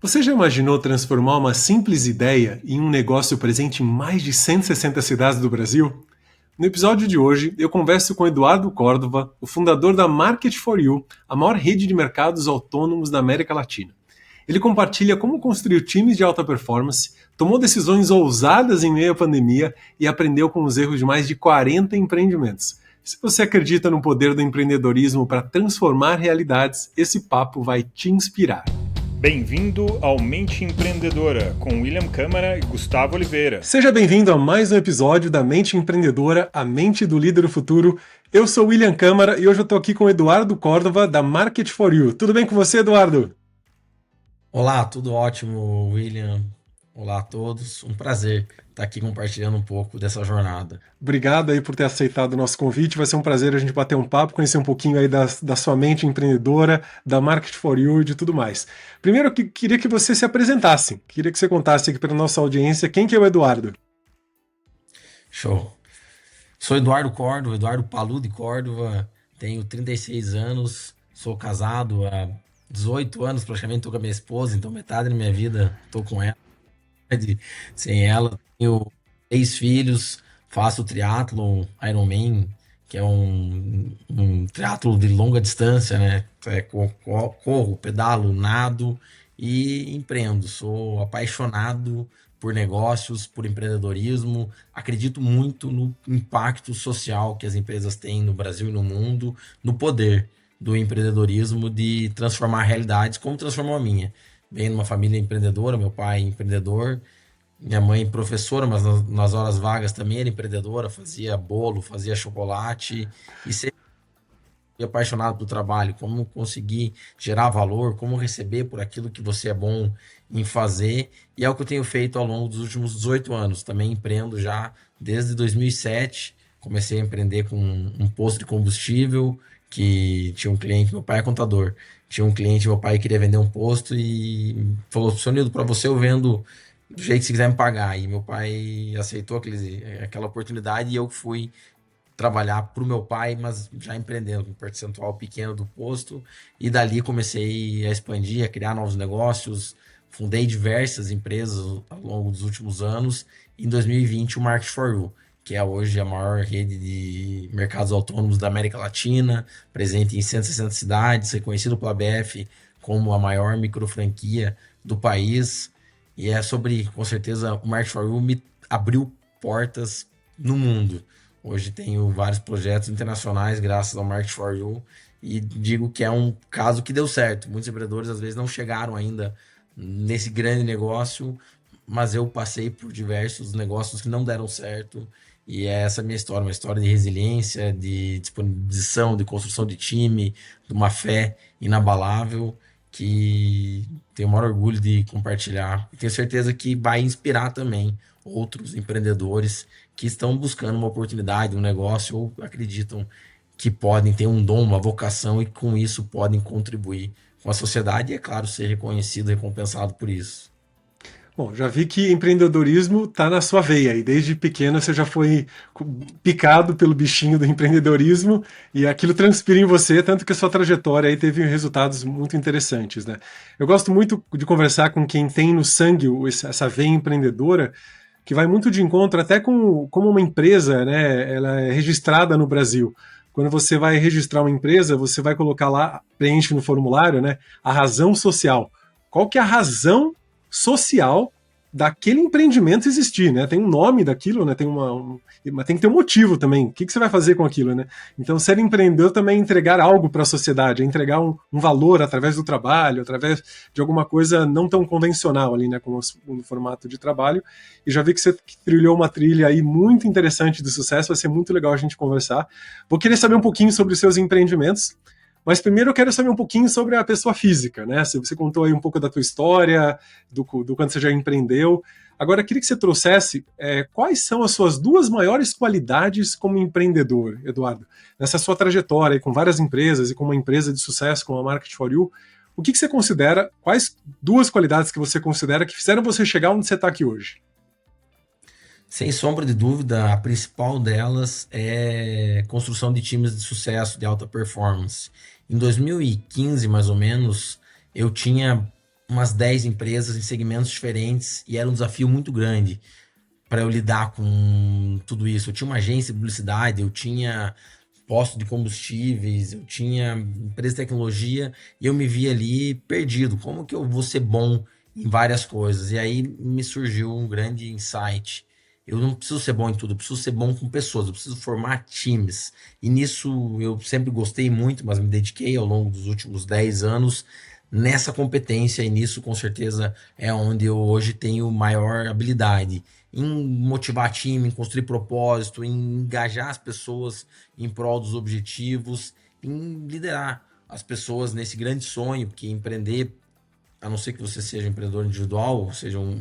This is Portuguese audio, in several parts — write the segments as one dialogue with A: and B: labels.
A: Você já imaginou transformar uma simples ideia em um negócio presente em mais de 160 cidades do Brasil? No episódio de hoje, eu converso com Eduardo Córdova, o fundador da Market for You, a maior rede de mercados autônomos da América Latina. Ele compartilha como construiu times de alta performance, tomou decisões ousadas em meio à pandemia e aprendeu com os erros de mais de 40 empreendimentos. Se você acredita no poder do empreendedorismo para transformar realidades, esse papo vai te inspirar.
B: Bem-vindo ao Mente Empreendedora, com William Câmara e Gustavo Oliveira.
A: Seja bem-vindo a mais um episódio da Mente Empreendedora, a mente do líder do futuro. Eu sou William Câmara e hoje eu estou aqui com o Eduardo Córdova, da Market for You. Tudo bem com você, Eduardo?
C: Olá, tudo ótimo, William. Olá a todos. Um prazer estar aqui compartilhando um pouco dessa jornada.
A: Obrigado aí por ter aceitado o nosso convite. Vai ser um prazer a gente bater um papo, conhecer um pouquinho aí da sua mente empreendedora, da Market for You e de tudo mais. Primeiro, eu queria que você se apresentasse. Queria que você contasse aqui para a nossa audiência quem que é o Eduardo.
C: Show. Sou Eduardo Córdova, Eduardo Palu de Córdova, tenho 36 anos, sou casado há 18 anos, praticamente estou com a minha esposa, então metade da minha vida estou com ela. Sem ela, tenho 3 filhos, faço triatlon Ironman, que é um triatlo de longa distância, né? Corro, pedalo, nado e empreendo. Sou apaixonado por negócios, por empreendedorismo. Acredito muito no impacto social que as empresas têm no Brasil e no mundo, no poder do empreendedorismo de transformar realidades, como transformou a minha. Venho de uma família empreendedora, meu pai empreendedor, minha mãe professora, mas nas horas vagas também era empreendedora, fazia bolo, fazia chocolate e sempre fui apaixonado pelo trabalho, como conseguir gerar valor, como receber por aquilo que você é bom em fazer, e é o que eu tenho feito ao longo dos últimos 18 anos. Também empreendo já desde 2007, comecei a empreender com um posto de combustível, que tinha um cliente, meu pai é contador, tinha um cliente, meu pai queria vender um posto e falou: "Seu Nildo, para você eu vendo do jeito que você quiser me pagar." E meu pai aceitou aquela oportunidade e eu fui trabalhar para o meu pai, mas já empreendendo com um percentual pequeno do posto. E dali comecei a expandir, a criar novos negócios. Fundei diversas empresas ao longo dos últimos anos. Em 2020, o Market for You, que é hoje a maior rede de mercados autônomos da América Latina, presente em 160 cidades, reconhecido pela BF como a maior microfranquia do país. E é sobre, com certeza, o Market for You me abriu portas no mundo. Hoje tenho vários projetos internacionais graças ao Market for You e digo que é um caso que deu certo. Muitos empreendedores às vezes não chegaram ainda nesse grande negócio, mas eu passei por diversos negócios que não deram certo e é essa a minha história, uma história de resiliência, de disponibilização, de construção de time, de uma fé inabalável que tenho o maior orgulho de compartilhar. E tenho certeza que vai inspirar também outros empreendedores que estão buscando uma oportunidade, um negócio, ou acreditam que podem ter um dom, uma vocação e com isso podem contribuir com a sociedade e, é claro, ser reconhecido, recompensado por isso.
A: Bom, já vi que empreendedorismo está na sua veia e desde pequeno você já foi picado pelo bichinho do empreendedorismo e aquilo transpira em você, tanto que a sua trajetória aí teve resultados muito interessantes, né? Eu gosto muito de conversar com quem tem no sangue essa veia empreendedora, que vai muito de encontro até com como uma empresa, né? Ela é registrada no Brasil. Quando você vai registrar uma empresa, você vai colocar lá, preenche no formulário, né? A razão social. Qual que é a razão social daquele empreendimento existir, né? Tem um nome daquilo, né? Mas tem que ter um motivo também. O que você vai fazer com aquilo, né? Então, ser empreendedor também é entregar algo para a sociedade, é entregar um valor através do trabalho, através de alguma coisa não tão convencional ali, né? Como o formato de trabalho. E já vi que você trilhou uma trilha aí muito interessante de sucesso. Vai ser muito legal a gente conversar. Vou querer saber um pouquinho sobre os seus empreendimentos. Mas primeiro eu quero saber um pouquinho sobre a pessoa física, né? Você contou aí um pouco da tua história, do quanto você já empreendeu. Agora, eu queria que você trouxesse quais são as suas duas maiores qualidades como empreendedor, Eduardo? Nessa sua trajetória aí, com várias empresas e com uma empresa de sucesso como a Market for You, o que você considera, quais duas qualidades que você considera que fizeram você chegar onde você está aqui hoje?
C: Sem sombra de dúvida, a principal delas é construção de times de sucesso, de alta performance. Em 2015, mais ou menos, eu tinha umas 10 empresas em segmentos diferentes e era um desafio muito grande para eu lidar com tudo isso. Eu tinha uma agência de publicidade, eu tinha posto de combustíveis, eu tinha empresa de tecnologia e eu me via ali perdido. Como que eu vou ser bom em várias coisas? E aí me surgiu um grande insight. Eu não preciso ser bom em tudo, eu preciso ser bom com pessoas, eu preciso formar times. E nisso eu sempre gostei muito, mas me dediquei ao longo dos últimos 10 anos nessa competência, e nisso com certeza é onde eu hoje tenho maior habilidade. Em motivar time, em construir propósito, em engajar as pessoas em prol dos objetivos, em liderar as pessoas nesse grande sonho, porque empreender, a não ser que você seja empreendedor individual, ou seja um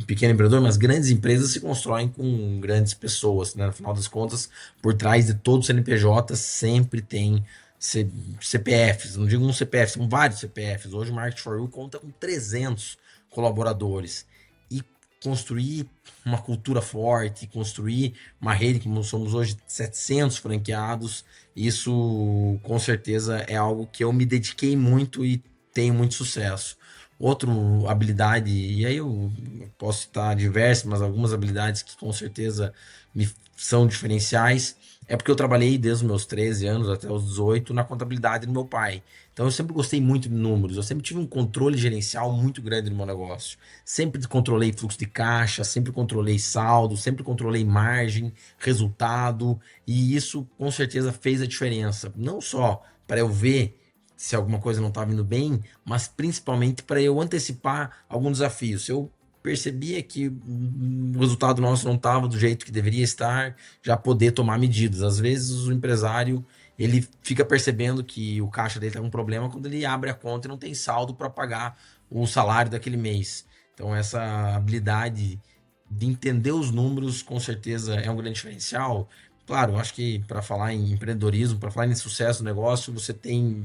C: pequeno empreendedor, mas grandes empresas se constroem com grandes pessoas, né? No final das contas, por trás de todo CNPJ sempre tem CPFs, não digo um CPF, são vários CPFs. Hoje o Market for You conta com 300 colaboradores. E construir uma cultura forte, construir uma rede, como somos hoje 700 franqueados, isso com certeza é algo que eu me dediquei muito e tenho muito sucesso. Outra habilidade, e aí eu posso citar diversas, mas algumas habilidades que com certeza me são diferenciais, é porque eu trabalhei desde os meus 13 anos até os 18 na contabilidade do meu pai. Então eu sempre gostei muito de números, eu sempre tive um controle gerencial muito grande no meu negócio. Sempre controlei fluxo de caixa, sempre controlei saldo, sempre controlei margem, resultado, e isso com certeza fez a diferença. Não só para eu ver se alguma coisa não estava indo bem, mas principalmente para eu antecipar algum desafio. Se eu percebia que o resultado nosso não estava do jeito que deveria estar, já poder tomar medidas. Às vezes o empresário ele fica percebendo que o caixa dele está com um problema quando ele abre a conta e não tem saldo para pagar o salário daquele mês. Então essa habilidade de entender os números com certeza é um grande diferencial. Claro, eu acho que para falar em empreendedorismo, para falar em sucesso do negócio, você tem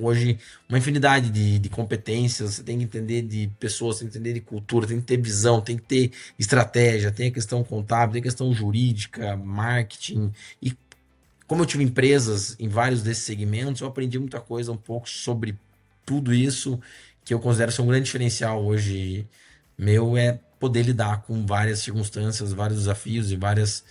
C: hoje uma infinidade de competências, você tem que entender de pessoas, tem que entender de cultura, tem que ter visão, tem que ter estratégia, tem a questão contábil, tem a questão jurídica, marketing. E como eu tive empresas em vários desses segmentos, eu aprendi muita coisa um pouco sobre tudo isso, que eu considero ser um grande diferencial hoje meu, é poder lidar com várias circunstâncias, vários desafios e várias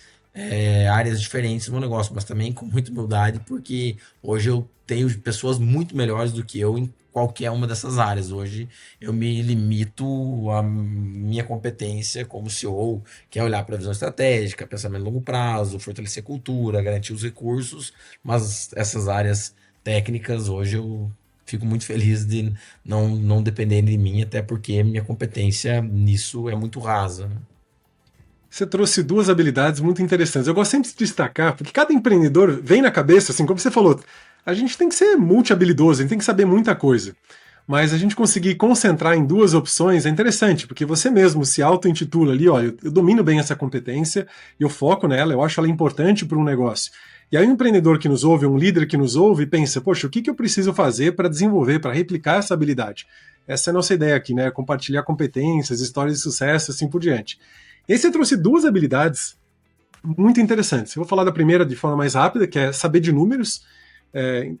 C: áreas diferentes do meu negócio, mas também com muita humildade, porque hoje eu tenho pessoas muito melhores do que eu em qualquer uma dessas áreas. Hoje eu me limito à minha competência como CEO, que é olhar para a visão estratégica, pensamento a longo prazo, fortalecer a cultura, garantir os recursos, mas essas áreas técnicas hoje eu fico muito feliz de não depender de mim, até porque minha competência nisso é muito rasa, né?
A: Você trouxe duas habilidades muito interessantes. Eu gosto sempre de destacar, porque cada empreendedor vem na cabeça, assim, como você falou, a gente tem que ser multi-habilidoso, a gente tem que saber muita coisa. Mas a gente conseguir concentrar em duas opções é interessante, porque você mesmo se auto-intitula ali, olha, eu domino bem essa competência, eu foco nela, eu acho ela importante para um negócio. E aí um empreendedor que nos ouve, um líder que nos ouve, pensa, poxa, o que eu preciso fazer para desenvolver, para replicar essa habilidade? Essa é a nossa ideia aqui, né? Compartilhar competências, histórias de sucesso, assim por diante. E aí você trouxe duas habilidades muito interessantes. Eu vou falar da primeira de forma mais rápida, que é saber de números. É,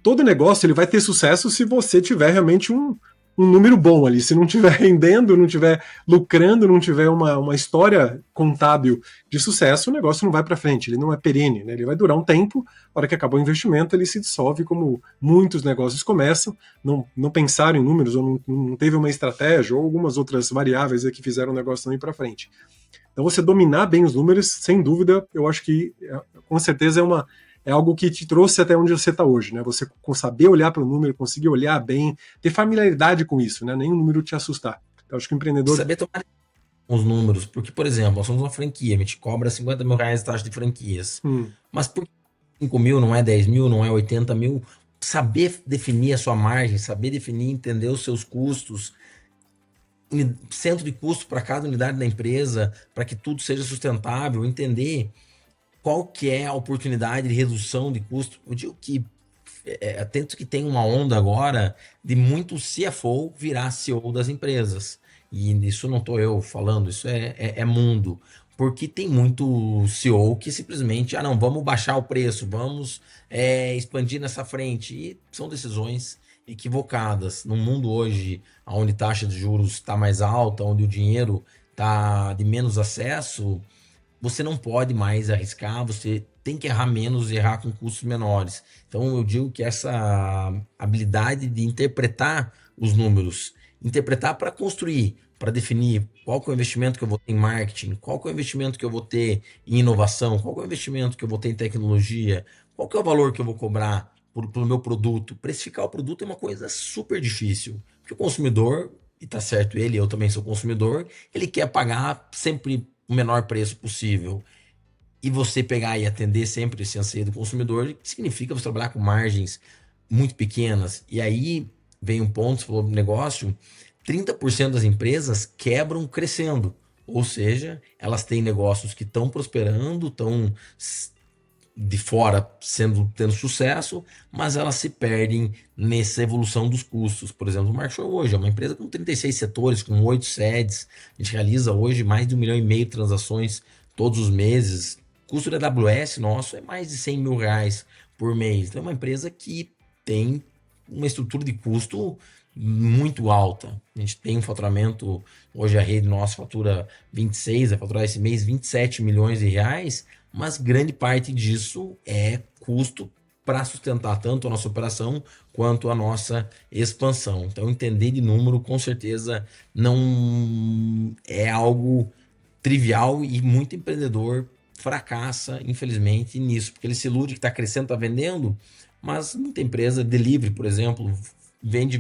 A: todo negócio ele vai ter sucesso se você tiver realmente um número bom ali. Se não estiver rendendo, não estiver lucrando, não tiver uma história contábil de sucesso, o negócio não vai para frente. Ele não é perene, né? Ele vai durar um tempo. A hora que acabou o investimento, ele se dissolve, como muitos negócios começam. Não pensaram em números, ou não teve uma estratégia, ou algumas outras variáveis que fizeram o negócio não ir para frente. Então, você dominar bem os números, sem dúvida, eu acho que com certeza é algo que te trouxe até onde você está hoje, né? Você saber olhar para o número, conseguir olhar bem, ter familiaridade com isso, né? Nenhum número te assustar. Então, acho que o empreendedor.
C: Saber tomar os números, porque, por exemplo, nós somos uma franquia, a gente cobra 50 mil reais de taxa de franquias. Mas por que 5 mil não é 10 mil, não é 80 mil? Saber definir a sua margem, saber definir, entender os seus custos, centro de custo para cada unidade da empresa, para que tudo seja sustentável, entender qual que é a oportunidade de redução de custo. Eu digo que atento que tem uma onda agora de muito CFO virar CEO das empresas. E isso não estou eu falando, isso é mundo. Porque tem muito CEO que simplesmente, não, vamos baixar o preço, vamos expandir nessa frente. E são decisões equivocadas. No mundo hoje, onde a taxa de juros está mais alta, onde o dinheiro está de menos acesso, você não pode mais arriscar, você tem que errar menos e errar com custos menores. Então eu digo que essa habilidade de interpretar os números, interpretar para construir, para definir qual que é o investimento que eu vou ter em marketing, qual que é o investimento que eu vou ter em inovação, qual que é o investimento que eu vou ter em tecnologia, qual que é o valor que eu vou cobrar pelo meu produto. Precificar o produto é uma coisa super difícil, porque o consumidor, e tá certo ele, eu também sou consumidor, ele quer pagar sempre o menor preço possível. E você pegar e atender sempre esse anseio do consumidor, significa você trabalhar com margens muito pequenas. E aí vem um ponto, você falou do negócio, 30% das empresas quebram crescendo. Ou seja, elas têm negócios que estão prosperando, estão de fora tendo sucesso, mas elas se perdem nessa evolução dos custos. Por exemplo, o Marshall hoje é uma empresa com 36 setores, com 8 sedes. A gente realiza hoje mais de 1,5 milhão de transações todos os meses. O custo da AWS nosso é mais de 100 mil reais por mês. Então é uma empresa que tem uma estrutura de custo muito alta. A gente tem um faturamento, hoje a rede nossa fatura 26, vai faturar esse mês 27 milhões de reais, mas grande parte disso é custo para sustentar tanto a nossa operação quanto a nossa expansão. Então, entender de número com certeza não é algo trivial e muito empreendedor fracassa, infelizmente, nisso, porque ele se ilude que está crescendo, está vendendo, mas muita empresa, delivery, por exemplo, vende,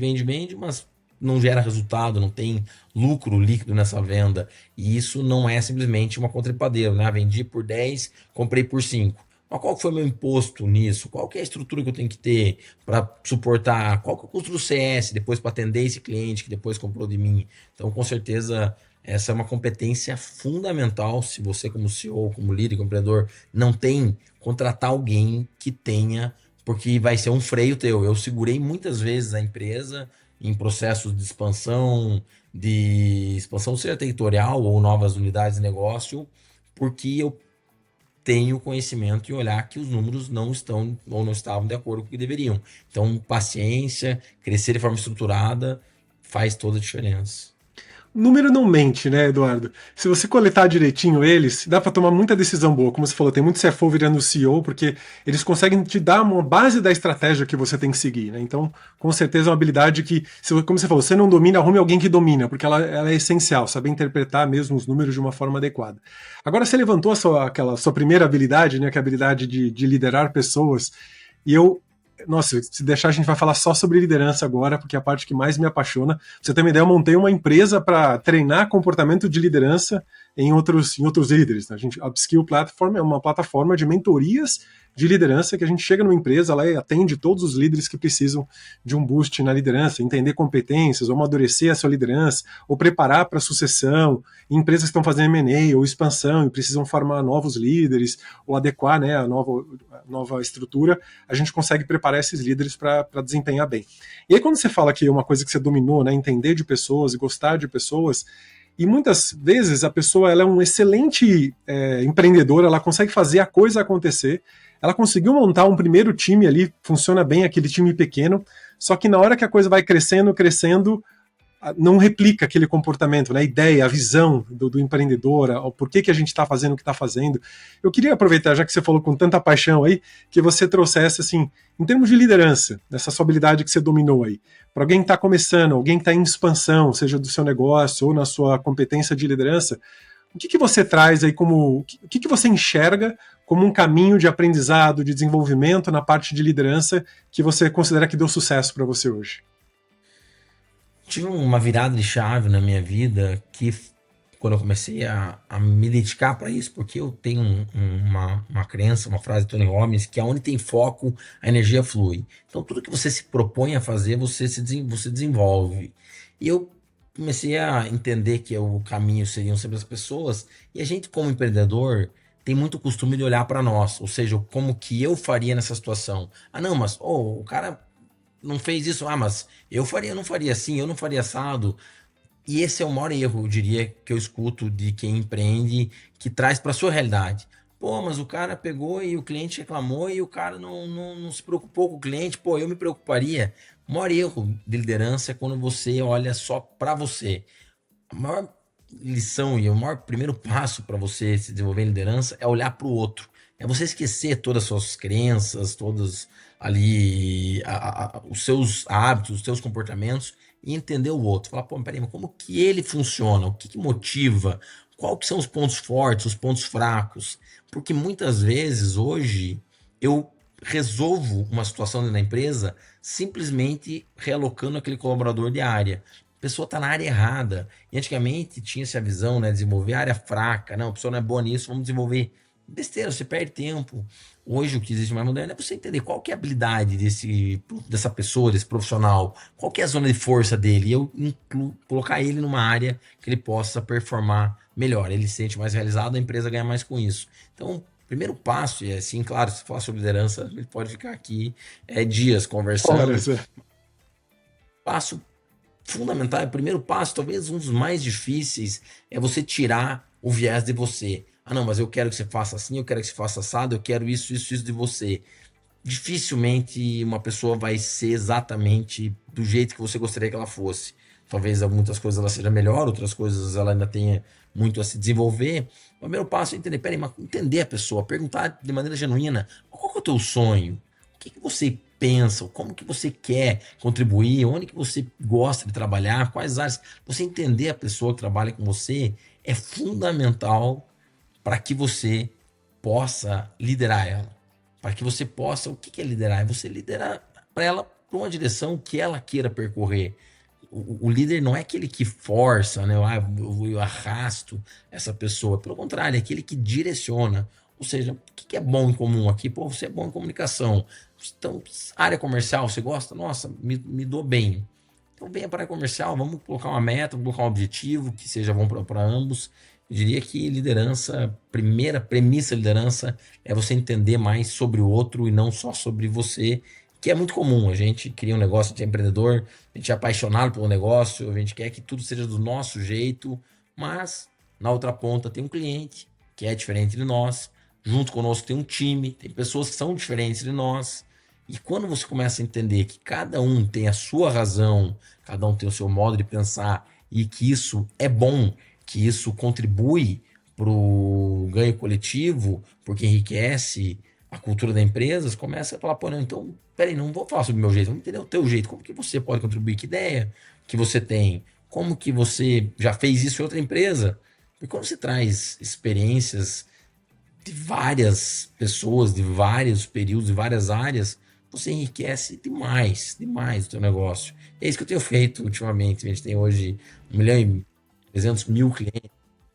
C: mas não gera resultado, não tem lucro líquido nessa venda. E isso não é simplesmente uma contrapadeira, né? Vendi por 10, comprei por 5. Mas qual que foi meu imposto nisso? Qual que é a estrutura que eu tenho que ter para suportar? Qual que é o custo do CS depois para atender esse cliente que depois comprou de mim? Então, com certeza, essa é uma competência fundamental. Se você, como CEO, como líder, como empreendedor, não tem, contratar alguém que tenha, porque vai ser um freio teu. Eu segurei muitas vezes a empresa em processos de expansão seja territorial ou novas unidades de negócio, porque eu tenho conhecimento e olhar que os números não estão ou não estavam de acordo com o que deveriam. Então, paciência, crescer de forma estruturada faz toda a diferença.
A: Número não mente, né, Eduardo? Se você coletar direitinho eles, dá para tomar muita decisão boa. Como você falou, tem muito CFO virando CEO, porque eles conseguem te dar uma base da estratégia que você tem que seguir, né? Então, com certeza é uma habilidade que, como você falou, você não domina, arrume alguém que domina, porque ela é essencial, saber interpretar mesmo os números de uma forma adequada. Agora, você levantou aquela sua primeira habilidade, né, que é a habilidade de liderar pessoas, e eu nossa, se deixar a gente vai falar só sobre liderança agora, porque é a parte que mais me apaixona. Pra você ter uma ideia, eu montei uma empresa para treinar comportamento de liderança em outros líderes. Né? A Upskill Platform é uma plataforma de mentorias de liderança que a gente chega numa empresa, ela atende todos os líderes que precisam de um boost na liderança, entender competências, ou amadurecer a sua liderança, ou preparar para a sucessão, em empresas que estão fazendo M&A ou expansão e precisam formar novos líderes, ou adequar, né, a nova estrutura, a gente consegue preparar esses líderes para desempenhar bem. E aí quando você fala que é uma coisa que você dominou, né, entender de pessoas e gostar de pessoas, e muitas vezes a pessoa ela é um excelente empreendedor, ela consegue fazer a coisa acontecer, ela conseguiu montar um primeiro time ali, funciona bem aquele time pequeno, só que na hora que a coisa vai crescendo, não replica aquele comportamento, né? A ideia, a visão do empreendedor, o porquê que a gente está fazendo o que está fazendo. Eu queria aproveitar, já que você falou com tanta paixão aí, que você trouxesse, assim, em termos de liderança, dessa sua habilidade que você dominou aí, para alguém que está começando, alguém que está em expansão, seja do seu negócio ou na sua competência de liderança, o que você traz aí o que você enxerga como um caminho de aprendizado, de desenvolvimento na parte de liderança que você considera que deu sucesso para você hoje?
C: Tive uma virada de chave na minha vida que quando eu comecei a me dedicar para isso, porque eu tenho uma crença, uma frase de Tony Robbins, que aonde tem foco, a energia flui. Então, tudo que você se propõe a fazer, você desenvolve. E eu comecei a entender que o caminho seriam sempre as pessoas, e a gente, como empreendedor, tem muito costume de olhar para nós, ou seja, como que eu faria nessa situação. Ah, não, mas o cara não fez isso, mas eu não faria assim, eu não faria assado. E esse é o maior erro, eu diria, que eu escuto de quem empreende, que traz para sua realidade. Pô, mas o cara pegou e o cliente reclamou e o cara não se preocupou com o cliente. Pô, eu me preocuparia. O maior erro de liderança é quando você olha só para você. A maior lição e o maior primeiro passo para você se desenvolver em liderança é olhar para o outro. É você esquecer todas as suas crenças, todos ali os seus hábitos, os seus comportamentos e entender o outro. Falar, pô, peraí, mas como que ele funciona? O que que motiva? Qual que são os pontos fortes, os pontos fracos? Porque muitas vezes hoje eu resolvo uma situação dentro da empresa simplesmente realocando aquele colaborador de área. A pessoa está na área errada. E antigamente tinha-se a visão, né, desenvolver a área fraca. Não, a pessoa não é boa nisso, vamos desenvolver. Besteira, você perde tempo. Hoje o que existe mais moderno é você entender qual que é a habilidade dessa pessoa, desse profissional, qual que é a zona de força dele, e eu colocar ele numa área que ele possa performar melhor. Ele se sente mais realizado, a empresa ganha mais com isso. Então, o primeiro passo, e assim, claro, se falar sobre liderança, ele pode ficar aqui dias conversando.
A: Horas, é.
C: Passo fundamental, o primeiro passo, talvez um dos mais difíceis, é você tirar o viés de você. Ah, não, mas eu quero que você faça assim, eu quero que você faça assado, eu quero isso de você. Dificilmente uma pessoa vai ser exatamente do jeito que você gostaria que ela fosse. Talvez muitas coisas ela seja melhor, outras coisas ela ainda tenha muito a se desenvolver. O primeiro passo é entender, peraí, mas entender a pessoa, perguntar de maneira genuína, qual que é o teu sonho? O que que você pensa? Como que você quer contribuir? Onde que você gosta de trabalhar? Quais áreas? Você entender a pessoa que trabalha com você é fundamental para que você possa liderar ela. Para que você possa, o que que é liderar? É você liderar para ela para uma direção que ela queira percorrer. O líder não é aquele que força, né? Eu arrasto essa pessoa. Pelo contrário, é aquele que direciona. Ou seja, o que que é bom em comum aqui? Pô, você é bom em comunicação. Então, área comercial, você gosta? Nossa, me dou bem. Então, venha para a área comercial, vamos colocar uma meta, vamos colocar um objetivo que seja bom para ambos. Eu diria que liderança, primeira premissa de liderança é você entender mais sobre o outro e não só sobre você, que é muito comum. A gente cria um negócio, a gente é empreendedor, a gente é apaixonado pelo negócio, a gente quer que tudo seja do nosso jeito, mas na outra ponta tem um cliente que é diferente de nós, junto conosco tem um time, tem pessoas que são diferentes de nós. E quando você começa a entender que cada um tem a sua razão, cada um tem o seu modo de pensar e que isso é bom, que isso contribui para o ganho coletivo, porque enriquece a cultura da empresa, você começa a falar, pô, não, então, peraí, não vou falar sobre o meu jeito, vamos entender o teu jeito, como que você pode contribuir, que ideia que você tem, como que você já fez isso em outra empresa. Porque quando você traz experiências de várias pessoas, de vários períodos, de várias áreas, você enriquece demais, demais o teu negócio. É isso que eu tenho feito ultimamente. A gente tem hoje 1.300.000 clientes,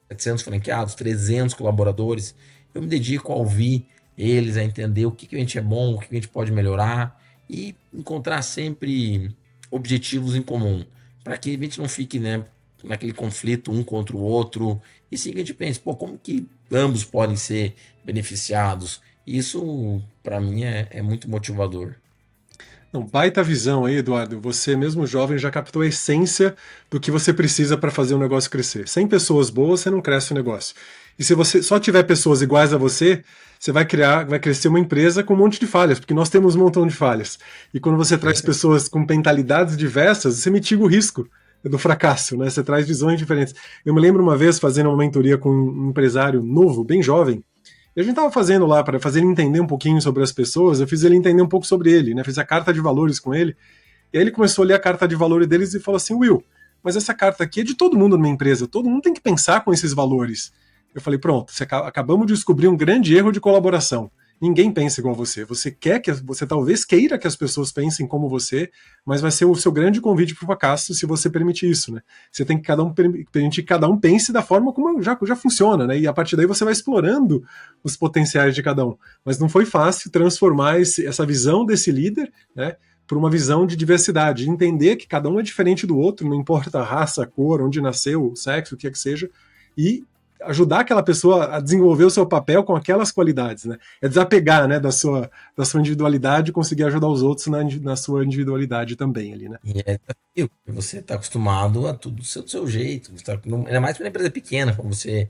C: 700 franqueados, 300 colaboradores. Eu me dedico a ouvir eles, a entender o que que a gente é bom, o que que a gente pode melhorar e encontrar sempre objetivos em comum, para que a gente não fique, né, naquele conflito um contra o outro, e sim que a gente pense, pô, como que ambos podem ser beneficiados? Isso, para mim, é muito motivador.
A: Não, baita visão aí, Eduardo. Você, mesmo jovem, já captou a essência do que você precisa para fazer o negócio crescer. Sem pessoas boas, você não cresce o negócio. E se você só tiver pessoas iguais a você, você vai crescer uma empresa com um monte de falhas, porque nós temos um montão de falhas. E quando você traz pessoas com mentalidades diversas, você mitiga o risco do fracasso, né? Você traz visões diferentes. Eu me lembro uma vez fazendo uma mentoria com um empresário novo, bem jovem, e a gente estava fazendo lá para fazer ele entender um pouquinho sobre as pessoas, eu fiz ele entender um pouco sobre ele, né? Fiz a carta de valores com ele, e aí ele começou a ler a carta de valores deles e falou assim, Will, mas essa carta aqui é de todo mundo na minha empresa, todo mundo tem que pensar com esses valores. Eu falei, pronto, acabamos de descobrir um grande erro de colaboração. Ninguém pensa igual você. Você talvez queira que as pessoas pensem como você, mas vai ser o seu grande convite para o fracasso se você permitir isso, né? Você tem que permitir que cada um pense da forma como já funciona, né? E a partir daí você vai explorando os potenciais de cada um. Mas não foi fácil transformar essa visão desse líder, né, por uma visão de diversidade, de entender que cada um é diferente do outro, não importa a raça, a cor, onde nasceu, o sexo, o que é que seja, e ajudar aquela pessoa a desenvolver o seu papel com aquelas qualidades, né? É desapegar, né, da sua individualidade e conseguir ajudar os outros na sua individualidade também ali, né?
C: E é desafio, porque você está acostumado a tudo do seu jeito. Ainda mais para uma empresa pequena, quando você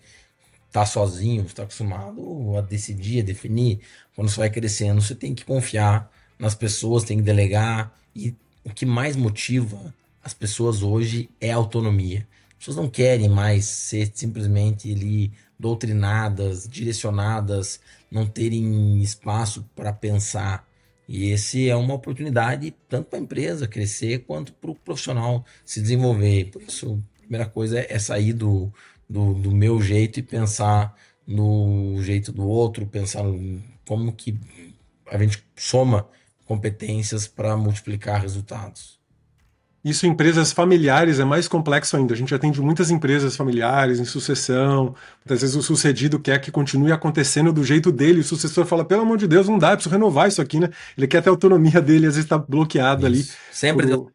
C: está sozinho, você está acostumado a decidir, a definir. Quando você vai crescendo, você tem que confiar nas pessoas, tem que delegar. E o que mais motiva as pessoas hoje é a autonomia. As pessoas não querem mais ser simplesmente ali doutrinadas, direcionadas, não terem espaço para pensar. E esse é uma oportunidade tanto para a empresa crescer quanto para o profissional se desenvolver. Por isso, a primeira coisa é sair do meu jeito e pensar no jeito do outro, pensar como que a gente soma competências para multiplicar resultados.
A: Isso em empresas familiares é mais complexo ainda. A gente atende muitas empresas familiares em sucessão. Muitas vezes o sucedido quer que continue acontecendo do jeito dele. O sucessor fala: pelo amor de Deus, não dá, eu preciso renovar isso aqui, né? Ele quer ter a autonomia dele, às vezes está bloqueado ali
C: Isso. Sempre
A: por.
C: deu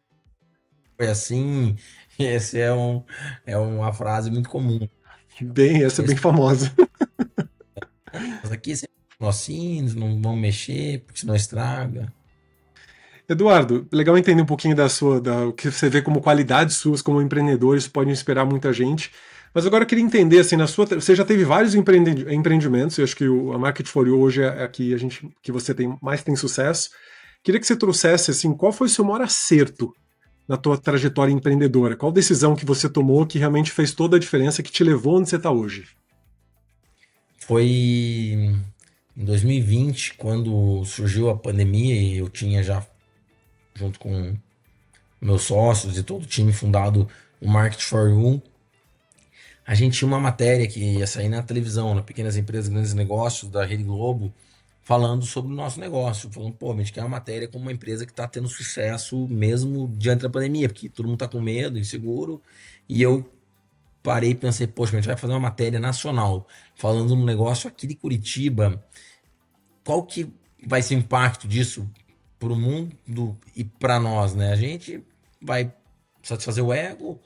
C: foi assim. Esse é uma frase muito comum.
A: Bem, essa é bem
C: Esse,
A: famosa.
C: mas aqui sempre assim, não vão mexer, porque senão estraga.
A: Eduardo, legal entender um pouquinho o que você vê como qualidades suas como empreendedor, isso pode inspirar muita gente. Mas agora eu queria entender, assim, você já teve vários empreendimentos, eu acho que a Market for You hoje é a que que você mais tem sucesso. Queria que você trouxesse, assim, qual foi o seu maior acerto na tua trajetória empreendedora? Qual decisão que você tomou que realmente fez toda a diferença, que te levou onde você está hoje?
C: Foi em 2020, quando surgiu a pandemia, e eu tinha já, junto com meus sócios e todo o time fundado, o Market for You. A gente tinha uma matéria que ia sair na televisão, na Pequenas Empresas, Grandes Negócios, da Rede Globo, falando sobre o nosso negócio. Falando, pô, a gente quer uma matéria com uma empresa que está tendo sucesso mesmo diante da pandemia, porque todo mundo está com medo, inseguro. E eu parei e pensei, poxa, a gente vai fazer uma matéria nacional, falando de um negócio aqui de Curitiba. Qual que vai ser o impacto disso para o mundo e para nós, né? A gente vai satisfazer o ego,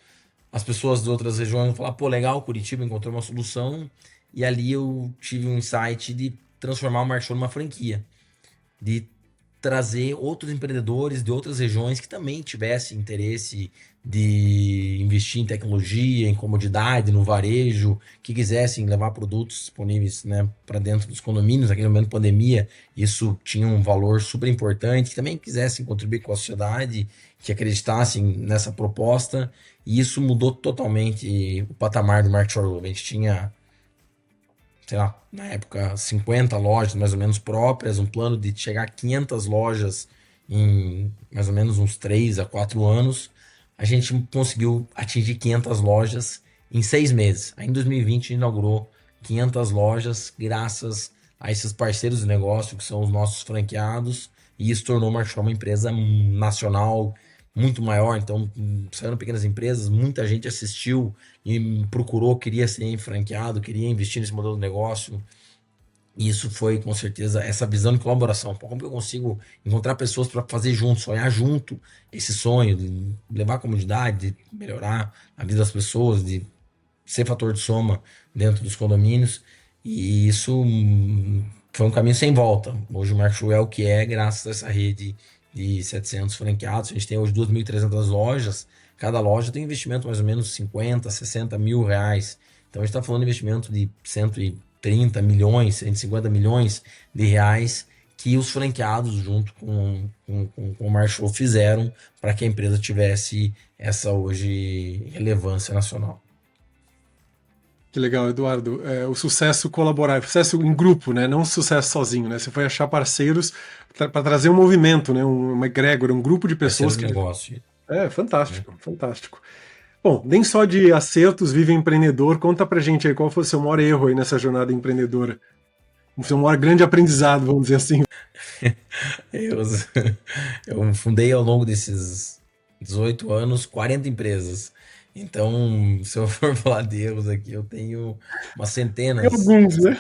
C: as pessoas de outras regiões vão falar, pô, legal, Curitiba encontrou uma solução, e ali eu tive um insight de transformar o Mark Show numa franquia, de trazer outros empreendedores de outras regiões que também tivessem interesse de investir em tecnologia, em comodidade, no varejo, que quisessem levar produtos disponíveis, né, para dentro dos condomínios. Naquele momento pandemia, isso tinha um valor super importante, que também quisessem contribuir com a sociedade, que acreditassem nessa proposta, e isso mudou totalmente o patamar do Market Showroom. A gente tinha, sei lá, na época, 50 lojas mais ou menos próprias, um plano de chegar a 500 lojas em mais ou menos uns 3 a 4 anos. A gente conseguiu atingir 500 lojas em 6 meses. Aí em 2020 a gente inaugurou 500 lojas graças a esses parceiros de negócio que são os nossos franqueados, e isso tornou o Marchal uma empresa nacional muito maior. Então, saindo pequenas empresas, muita gente assistiu e procurou, queria ser franqueado, queria investir nesse modelo de negócio. E isso foi, com certeza, essa visão de colaboração. Pô, como que eu consigo encontrar pessoas para fazer junto, sonhar junto esse sonho, de levar a comunidade, de melhorar a vida das pessoas, de ser fator de soma dentro dos condomínios. E isso foi um caminho sem volta. Hoje o Marco é o que é, graças a essa rede de 700 franqueados. A gente tem hoje 2.300 lojas. Cada loja tem investimento mais ou menos 50, 60 mil reais. Então a gente está falando de investimento de 130 milhões, 150 milhões de reais que os franqueados, junto com o Marshall, fizeram para que a empresa tivesse essa hoje relevância nacional.
A: Que legal, Eduardo. O sucesso colaborar, sucesso em grupo, né? Não sucesso sozinho, né? Você foi achar parceiros para trazer um movimento, né? Uma egrégora, um grupo de pessoas
C: Parceiro de
A: que.
C: negócio.
A: É,
C: Né?
A: fantástico, fantástico. Bom, nem só de acertos vive empreendedor. Conta pra gente aí qual foi o seu maior erro aí nessa jornada empreendedora. O seu maior grande aprendizado, vamos dizer assim.
C: Eu, eu fundei ao longo desses 18 anos 40 empresas. Então, se eu for falar de erros aqui, eu tenho umas
A: Tem
C: centenas.
A: alguns, né?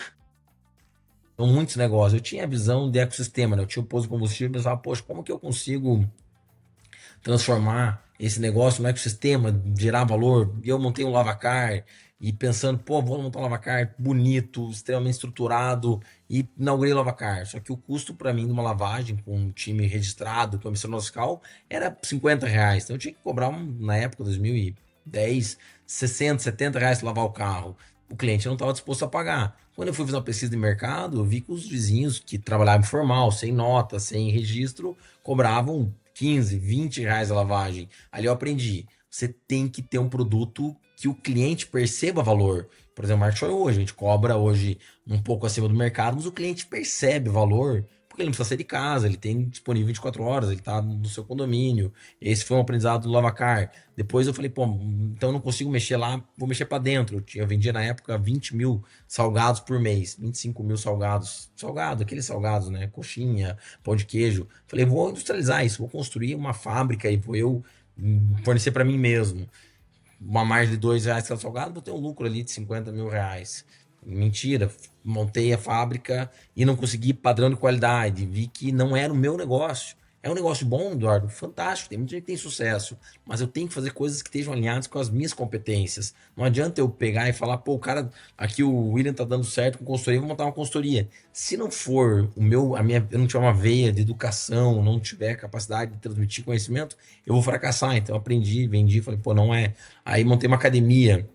C: São muitos negócios. Eu tinha a visão de ecossistema, né? Eu tinha o posto de combustível e pensava, poxa, como que eu consigo transformar esse negócio no ecossistema, gerar valor? E eu montei um lavacar e pensando, pô, vou montar um lavacar bonito, extremamente estruturado, e inaugurei o lavacar. Só que o custo para mim de uma lavagem com um time registrado, com a emissão fiscal, era R$ 50. Então eu tinha que cobrar, na época, 2010, 60, R$ 70 para lavar o carro. O cliente não estava disposto a pagar. Quando eu fui fazer uma pesquisa de mercado, eu vi que os vizinhos que trabalhavam informal, sem nota, sem registro, cobravam 15, R$ 20 a lavagem. Ali eu aprendi. Você tem que ter um produto que o cliente perceba valor. Por exemplo, Market Shore hoje, a gente cobra hoje um pouco acima do mercado, mas o cliente percebe valor, porque ele não precisa sair de casa, ele tem disponível 24 horas, ele está no seu condomínio. Esse foi um aprendizado do Lavacar. Depois eu falei, pô, então eu não consigo mexer lá, vou mexer para dentro. Eu vendia na época 20 mil salgados por mês, 25 mil salgados. Salgado, aqueles salgados, né? Coxinha, pão de queijo. Falei, vou industrializar isso, vou construir uma fábrica e vou eu fornecer para mim mesmo. Uma margem de R$ 2 cada salgado, vou ter um lucro ali de R$ 50 mil. Mentira, montei a fábrica e não consegui padrão de qualidade. Vi que não era o meu negócio. É um negócio bom, Eduardo, fantástico. Tem muita gente que tem sucesso, mas eu tenho que fazer coisas que estejam alinhadas com as minhas competências. Não adianta eu pegar e falar, pô, o cara, aqui o William tá dando certo com consultoria, vou montar uma consultoria. Se não for eu não tiver uma veia de educação, não tiver capacidade de transmitir conhecimento, eu vou fracassar. Então eu aprendi, vendi, falei, pô, não é. Aí montei uma academia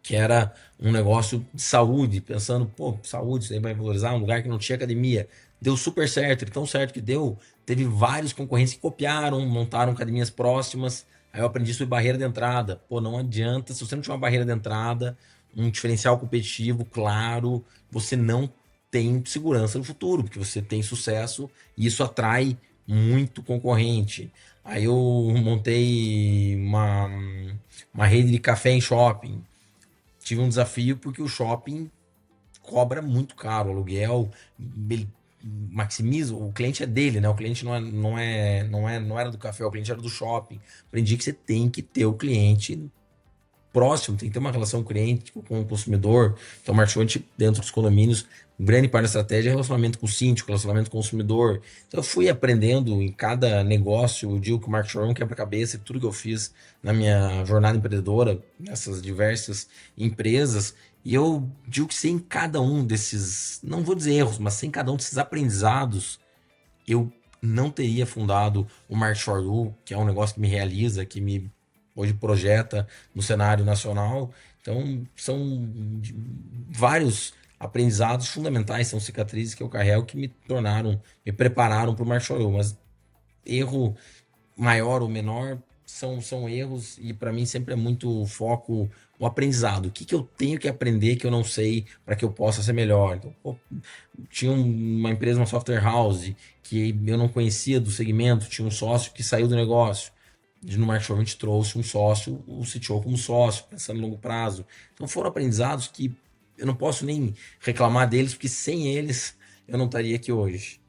C: que era um negócio de saúde, pensando, pô, saúde, isso aí vai valorizar um lugar que não tinha academia. Deu super certo, tão certo que deu. Teve vários concorrentes que copiaram, montaram academias próximas. Aí eu aprendi sobre barreira de entrada. Pô, não adianta, se você não tiver uma barreira de entrada, um diferencial competitivo, claro, você não tem segurança no futuro, porque você tem sucesso e isso atrai muito concorrente. Aí eu montei uma rede de café em shopping. Tive um desafio porque o shopping cobra muito caro, o aluguel, ele maximiza, o cliente é dele, né? O cliente não era do café, o cliente era do shopping. Aprendi que você tem que ter o cliente próximo, tem que ter uma relação cliente com o consumidor. Então, o marchante dentro dos condomínios, grande parte da estratégia é relacionamento com o síndico, relacionamento com o consumidor. Então, eu fui aprendendo em cada negócio. Eu digo que o marketing é um quebra-cabeça, tudo que eu fiz na minha jornada empreendedora, nessas diversas empresas. E eu digo que sem cada um desses, não vou dizer erros, mas sem cada um desses aprendizados, eu não teria fundado o Market Shore U, que é um negócio que me realiza, que me hoje projeta no cenário nacional. Então, são vários aprendizados fundamentais, são cicatrizes que eu carrego que me prepararam para o Market Shore U. Mas erro maior ou menor são erros, e para mim sempre é muito foco o aprendizado. O que eu tenho que aprender que eu não sei para que eu possa ser melhor. Então, pô, tinha uma empresa, uma software house, que eu não conhecia do segmento, tinha um sócio que saiu do negócio. No Market Shore a gente trouxe um sócio, o CTO como sócio, pensando em longo prazo. Então foram aprendizados que eu não posso nem reclamar deles, porque sem eles eu não estaria aqui hoje.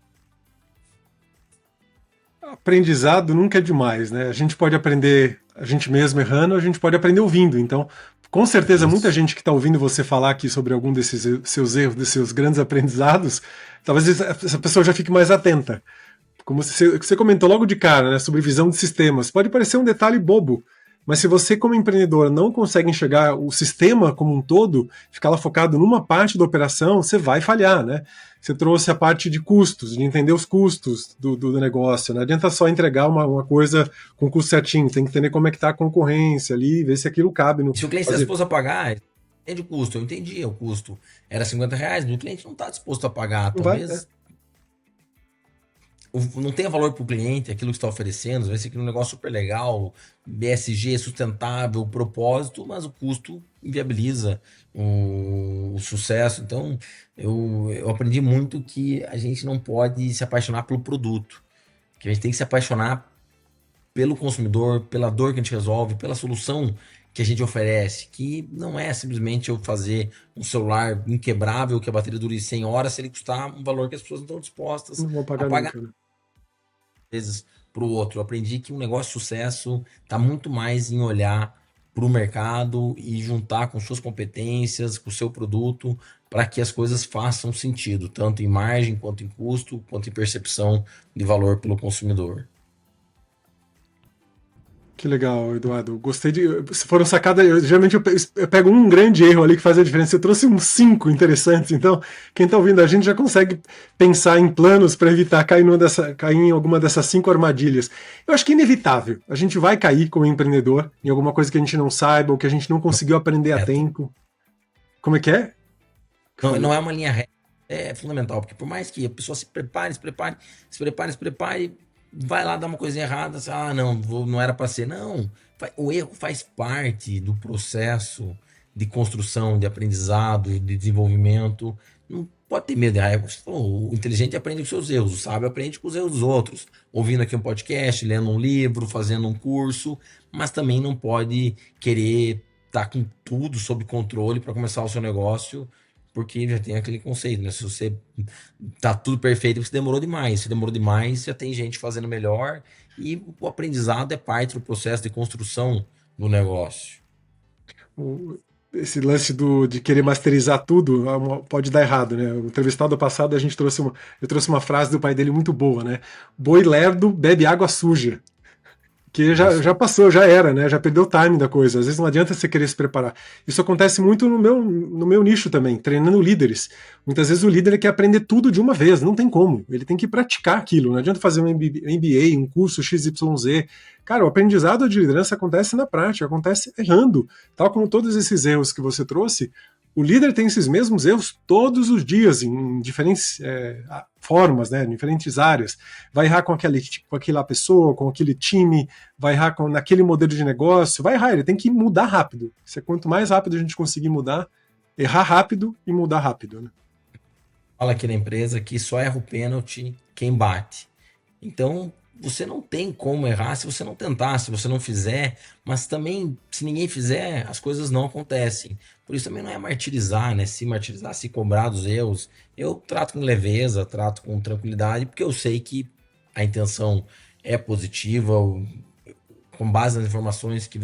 A: Aprendizado nunca é demais, né? A gente pode aprender a gente mesmo errando, a gente pode aprender ouvindo. Então, com certeza, muita
C: Isso.
A: gente que está ouvindo você falar aqui sobre algum desses seus erros, desses seus grandes aprendizados, talvez essa pessoa já fique mais atenta. Como você comentou logo de cara, né, sobre visão de sistemas. Pode parecer um detalhe bobo, mas se você, como empreendedor, não consegue enxergar o sistema como um todo, ficar lá focado numa parte da operação, você vai falhar, né? Você trouxe a parte de custos, de entender os custos do negócio. Não adianta só entregar uma coisa com custo certinho, tem que entender como é que está a concorrência ali, ver se aquilo cabe no.
C: Se o cliente está
A: Fazer.
C: disposto a pagar, entende o custo. Eu entendi, o custo era R$ 50, mas o cliente não está disposto a pagar.
A: Não vai, é.
C: Talvez não tenha valor para o cliente aquilo que está oferecendo, vai ser aquele um negócio super legal, BSG, sustentável, propósito, mas o custo inviabiliza o sucesso. Então, eu aprendi muito que a gente não pode se apaixonar pelo produto, que a gente tem que se apaixonar pelo consumidor, pela dor que a gente resolve, pela solução que a gente oferece, que não é simplesmente eu fazer um celular inquebrável, que a bateria dure 100 horas, se ele custar um valor que as pessoas não estão dispostas
A: Não vou
C: a
A: pagar
C: pagar
A: nunca, né?
C: vezes para o outro. Eu aprendi que um negócio de sucesso está muito mais em olhar para o mercado e juntar com suas competências, com o seu produto, para que as coisas façam sentido, tanto em margem, quanto em custo, quanto em percepção de valor pelo consumidor.
A: Que legal, Eduardo. Gostei de. Se foram sacadas. Geralmente eu pego um grande erro ali que faz a diferença. Eu trouxe uns 5 interessantes, então quem está ouvindo a gente já consegue pensar em planos para evitar cair em alguma dessas 5 armadilhas. Eu acho que é inevitável. A gente vai cair como empreendedor em alguma coisa que a gente não saiba ou que a gente não conseguiu aprender a
C: Reto.
A: tempo. Como é que é? Que
C: Não
A: falhou?
C: é uma linha reta, é fundamental, porque por mais que a pessoa se prepare, vai lá dar uma coisinha errada, assim, não, não era para ser. Não, o erro faz parte do processo de construção, de aprendizado, de desenvolvimento. Não pode ter medo de errar. Você falou, o inteligente aprende com seus erros, o sábio aprende com os erros dos outros. Ouvindo aqui um podcast, lendo um livro, fazendo um curso, mas também não pode querer estar com tudo sob controle para começar o seu negócio, porque já tem aquele conceito, né? Se você tá tudo perfeito, você demorou demais. Se demorou demais, já tem gente fazendo melhor. E o aprendizado é parte do processo de construção do negócio.
A: Esse lance de querer masterizar tudo pode dar errado, né? O entrevistado passado eu trouxe uma frase do pai dele muito boa, né? Boi lerdo bebe água suja. Que
C: Isso.
A: já passou, já era, né? Já perdeu o time da coisa. Às vezes não adianta você querer se preparar. Isso acontece muito no meu nicho também, treinando líderes. Muitas vezes o líder quer aprender tudo de uma vez, não tem como. Ele tem que praticar aquilo. Não adianta fazer um MBA, um curso XYZ. Cara, o aprendizado de liderança acontece na prática, acontece errando. Tal como todos esses erros que você trouxe, o líder tem esses mesmos erros todos os dias, em diferentes formas, né, em diferentes áreas. Vai errar com aquela pessoa, com aquele time, vai errar naquele modelo de negócio, vai errar, ele tem que mudar rápido. Quanto mais rápido a gente conseguir mudar, errar rápido e mudar rápido. Né?
C: Fala aqui na empresa que só erra o pênalti quem bate. Então, você não tem como errar se você não tentar, se você não fizer, mas também, se ninguém fizer, as coisas não acontecem. Por isso também não é martirizar, né? Se martirizar, se cobrar dos erros. Eu trato com leveza, trato com tranquilidade, porque eu sei que a intenção é positiva. Com base nas informações que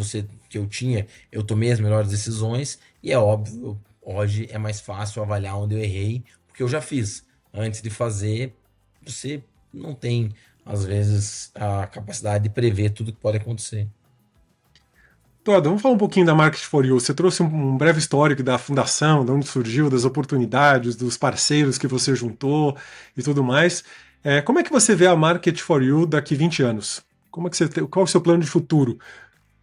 C: eu tinha, eu tomei as melhores decisões, e é óbvio, hoje é mais fácil avaliar onde eu errei, porque eu já fiz. Antes de fazer, você não tem, às vezes, a capacidade de prever tudo que pode acontecer.
A: Todd, vamos falar um pouquinho da Market for You. Você trouxe um breve histórico da fundação, de onde surgiu, das oportunidades, dos parceiros que você juntou e tudo mais. Como é que você vê a Market for You daqui 20 anos? Qual é o seu plano de futuro?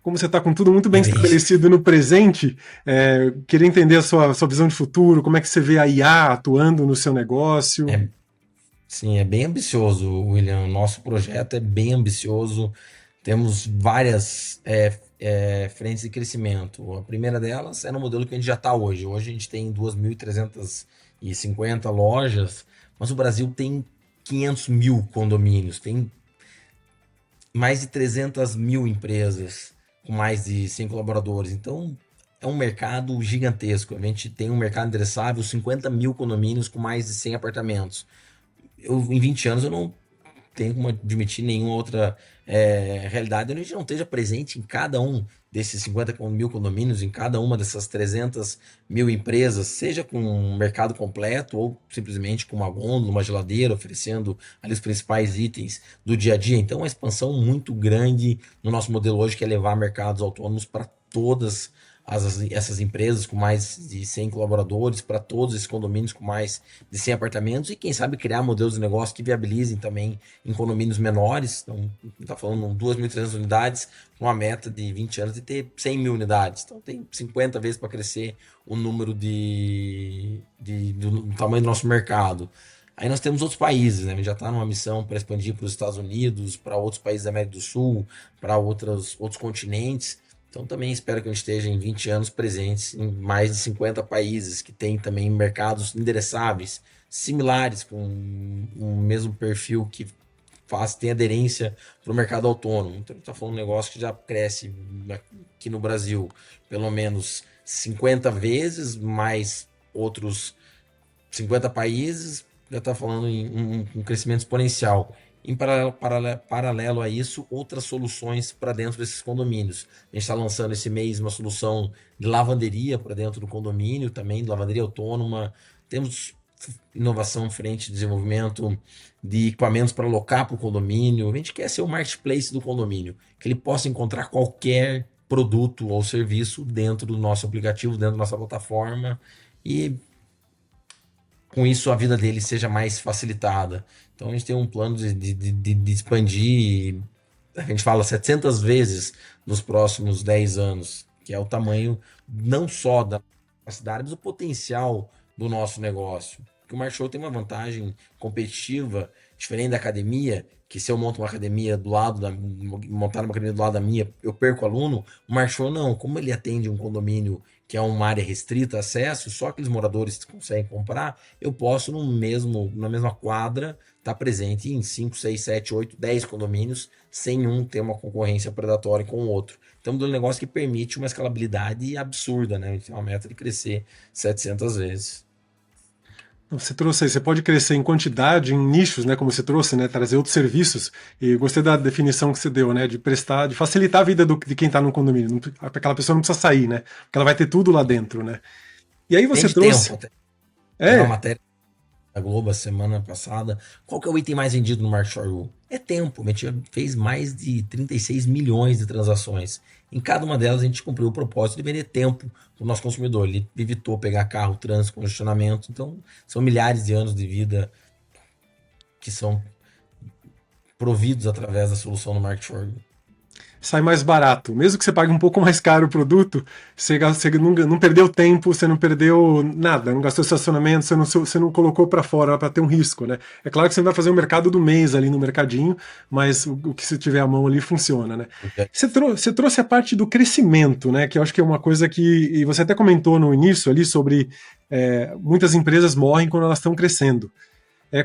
A: Como você está com tudo muito bem
C: É bem,
A: estabelecido no presente, queria entender a sua visão de futuro, como é que você vê a IA atuando no seu negócio?
C: é, sim, é bem ambicioso, William. Nosso projeto é bem ambicioso. Temos várias frentes de crescimento. A primeira delas é no modelo que a gente já está hoje. Hoje a gente tem 2.350 lojas, mas o Brasil tem 500 mil condomínios, tem mais de 300 mil empresas com mais de 100 colaboradores. Então, é um mercado gigantesco. A gente tem um mercado endereçável, 50 mil condomínios com mais de 100 apartamentos. Em 20 anos, eu não tenho como admitir nenhuma outra realidade onde a gente não esteja presente em cada um desses 50 mil condomínios, em cada uma dessas 300 mil empresas, seja com um mercado completo ou simplesmente com uma gôndola, uma geladeira, oferecendo ali os principais itens do dia a dia. Então, é uma expansão muito grande no nosso modelo hoje, que é levar mercados autônomos para todas essas empresas com mais de 100 colaboradores, para todos esses condomínios com mais de 100 apartamentos, e quem sabe criar modelos de negócio que viabilizem também em condomínios menores. Então, está falando 2.300 unidades, com uma meta de 20 anos de ter 100 mil unidades. Então, tem 50 vezes para crescer o número do tamanho do nosso mercado. Aí nós temos outros países, né? A gente já está numa missão para expandir para os Estados Unidos, para outros países da América do Sul, para outros continentes. Então também espero que a gente esteja em 20 anos presentes em mais de 50 países que têm também mercados endereçáveis, similares, com um mesmo perfil que tem aderência para o mercado autônomo. Então a gente está falando de um negócio que já cresce aqui no Brasil pelo menos 50 vezes, mais outros 50 países, já está falando em um crescimento exponencial. Em paralelo a isso, outras soluções para dentro desses condomínios. A gente está lançando esse mês uma solução de lavanderia para dentro do condomínio, também de lavanderia autônoma. Temos inovação frente de desenvolvimento de equipamentos para alocar para o condomínio. A gente quer ser o marketplace do condomínio, que ele possa encontrar qualquer produto ou serviço dentro do nosso aplicativo, dentro da nossa plataforma, e com isso a vida dele seja mais facilitada. Então a gente tem um plano de expandir, a gente fala 700 vezes nos próximos 10 anos, que é o tamanho não só da capacidade, mas o potencial do nosso negócio. Porque o Market Show tem uma vantagem competitiva, diferente da academia, que se eu monto uma academia do lado da, montar uma academia do lado da minha, eu perco aluno. O Marshall não, como ele atende um condomínio que é uma área restrita, acesso, só aqueles moradores que conseguem comprar, eu posso na mesma quadra, estar presente em 5, 6, 7, 8, 10 condomínios, sem um ter uma concorrência predatória com o outro. Então, é um negócio que permite uma escalabilidade absurda, né? A gente tem uma meta de crescer 700 vezes.
A: Você trouxe aí, você pode crescer em quantidade, em nichos, né, como você trouxe, né, trazer outros serviços. E gostei da definição que você deu, né, de prestar, de facilitar a vida de quem está no condomínio. Aquela pessoa não precisa sair, né, porque ela vai ter tudo lá dentro, né. E aí você
C: Vende
A: trouxe,
C: tempo até. Tem uma
A: é,
C: matéria da Globo a semana passada. Qual que é o item mais vendido no Marshall? É tempo. A gente já fez mais de 36 milhões de transações. Em cada uma delas a gente cumpriu o propósito de vender tempo para o nosso consumidor. Ele evitou pegar carro, trânsito, congestionamento. Então, são milhares de anos de vida que são providos através da solução do Marshall.
A: sai mais barato. Mesmo que você pague um pouco mais caro o produto, você não perdeu tempo, você não perdeu nada, não gastou estacionamento, você não colocou para fora para ter um risco, né? É claro que você vai fazer o mercado do mês ali no mercadinho, mas o que você tiver à mão ali funciona, né? Você trouxe a parte do crescimento, né? Que eu acho que é uma coisa que. E você até comentou no início ali sobre muitas empresas morrem quando elas estão crescendo.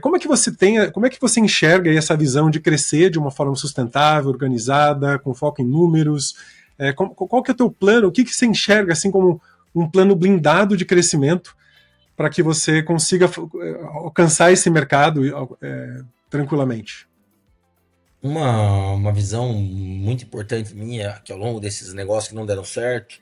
A: Como é que você enxerga aí essa visão de crescer de uma forma sustentável, organizada, com foco em números? Qual que é o teu plano? O que, que você enxerga assim como um plano blindado de crescimento para que você consiga alcançar esse mercado tranquilamente?
C: Uma visão muito importante minha, que ao longo desses negócios que não deram certo,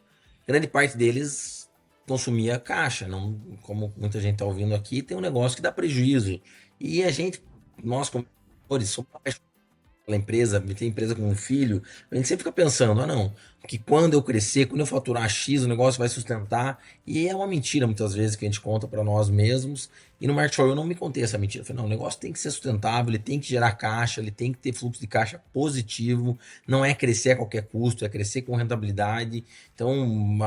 C: grande parte deles consumia caixa. Não, como muita gente está ouvindo aqui, tem um negócio que dá prejuízo. E a gente, nós como investidores, somos apaixonados pela empresa, tem empresa com um filho, a gente sempre fica pensando, ah não, que quando eu crescer, quando eu faturar X, o negócio vai sustentar. E é uma mentira muitas vezes que a gente conta para nós mesmos. E no Market eu não me contei essa mentira. Eu falei, não, o negócio tem que ser sustentável, ele tem que gerar caixa, ele tem que ter fluxo de caixa positivo, não é crescer a qualquer custo, é crescer com rentabilidade. Então,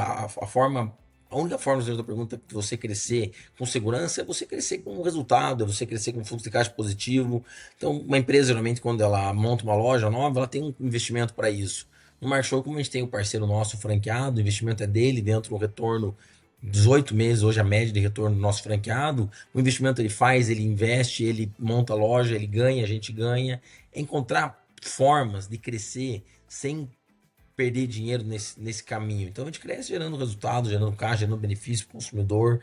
C: a única forma, dentro da pergunta, de você crescer com segurança é você crescer com resultado, é você crescer com fluxo de caixa positivo. Então, uma empresa, geralmente, quando ela monta uma loja nova, ela tem um investimento para isso. No Marshall, como a gente tem o parceiro nosso franqueado, o investimento é dele, dentro do retorno, 18 meses, hoje a média de retorno do nosso franqueado, o investimento ele faz, ele investe, ele monta a loja, ele ganha, a gente ganha. É encontrar formas de crescer sem perder dinheiro nesse caminho. Então a gente cresce gerando resultado, gerando caixa, gerando benefício para o consumidor.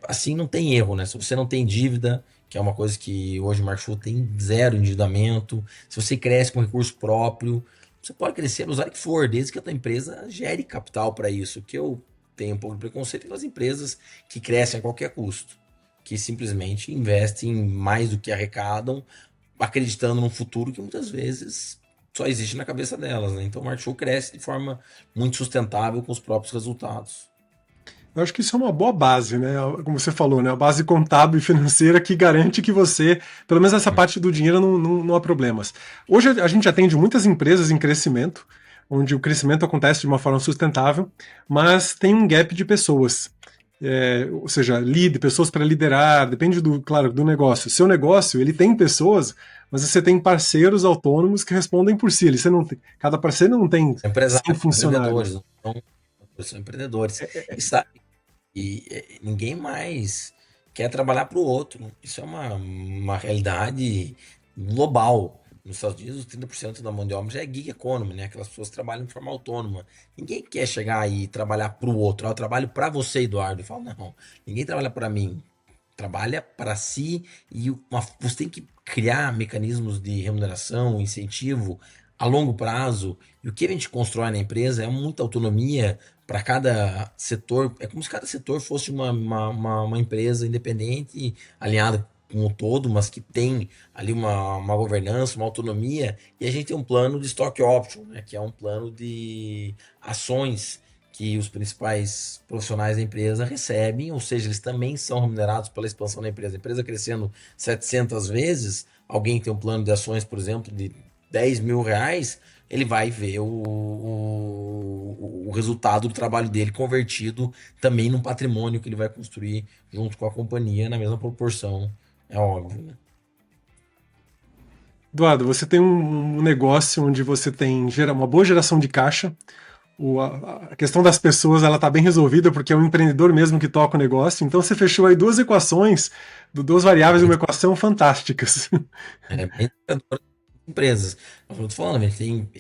C: Assim não tem erro, né? Se você não tem dívida, que é uma coisa que hoje o Marshall tem zero endividamento, se você cresce com recurso próprio, você pode crescer, usar o que for, desde que a tua empresa gere capital para isso. Que eu tenho um pouco de preconceito pelas empresas que crescem a qualquer custo, que simplesmente investem mais do que arrecadam, acreditando num futuro que muitas vezes só existe na cabeça delas, né? Então o Market Show cresce de forma muito sustentável com os próprios resultados.
A: Eu acho que isso é uma boa base, né? Como você falou, né? A base contábil e financeira que garante que você, pelo menos essa parte do dinheiro, não há problemas. Hoje a gente atende muitas empresas em crescimento, onde o crescimento acontece de uma forma sustentável, mas tem um gap de pessoas. Ou seja, pessoas para liderar, depende claro, do negócio. Seu negócio, ele tem pessoas, mas você tem parceiros autônomos que respondem por si. Cada parceiro não tem
C: São
A: 100
C: empresários, são empreendedores,
A: funcionários.
C: são empreendedores. E sabe, ninguém mais quer trabalhar para o outro. Isso é uma realidade global. Nos Estados Unidos, 30% da mão de obra já é gig economy, né? Aquelas pessoas que trabalham de forma autônoma. Ninguém quer chegar e trabalhar para o outro. Eu trabalho para você, Eduardo. Eu falo, não, ninguém trabalha para mim. Trabalha para si e você tem que criar mecanismos de remuneração, incentivo a longo prazo. E o que a gente constrói na empresa é muita autonomia para cada setor. É como se cada setor fosse uma empresa independente, alinhada com o todo, mas que tem ali uma governança, uma autonomia. E a gente tem um plano de stock option, né, que é um plano de ações que os principais profissionais da empresa recebem, ou seja, eles também são remunerados pela expansão da empresa. A empresa crescendo 700 vezes, alguém tem um plano de ações, por exemplo, de 10 mil reais, ele vai ver o resultado do trabalho dele convertido também num patrimônio que ele vai construir junto com a companhia na mesma proporção, é óbvio, né?
A: Eduardo, você tem um negócio onde você tem uma boa geração de caixa. A questão das pessoas ela está bem resolvida porque é o empreendedor mesmo que toca o negócio. Então você fechou aí duas equações, duas variáveis de uma equação fantásticas.
C: Bem desafiador das empresas. Mas eu tô falando, a gente tem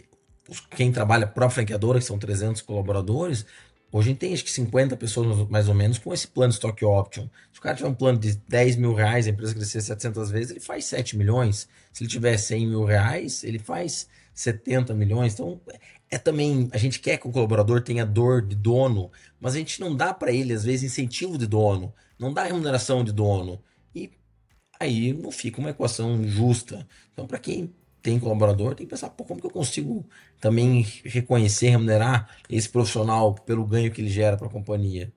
C: quem trabalha para a franqueadora, que são 300 colaboradores, hoje a gente tem acho que 50 pessoas mais ou menos com esse plano de stock option. Se o cara tiver um plano de 10 mil reais, a empresa crescer 700 vezes, ele faz 7 milhões. Se ele tiver 100 mil reais, ele faz 70 milhões. Então, também, a gente quer que o colaborador tenha dor de dono, mas a gente não dá para ele, às vezes, incentivo de dono, não dá remuneração de dono. E aí não fica uma equação justa. Então, para quem tem colaborador, tem que pensar, pô, como que eu consigo também reconhecer, remunerar esse profissional pelo ganho que ele gera para a companhia?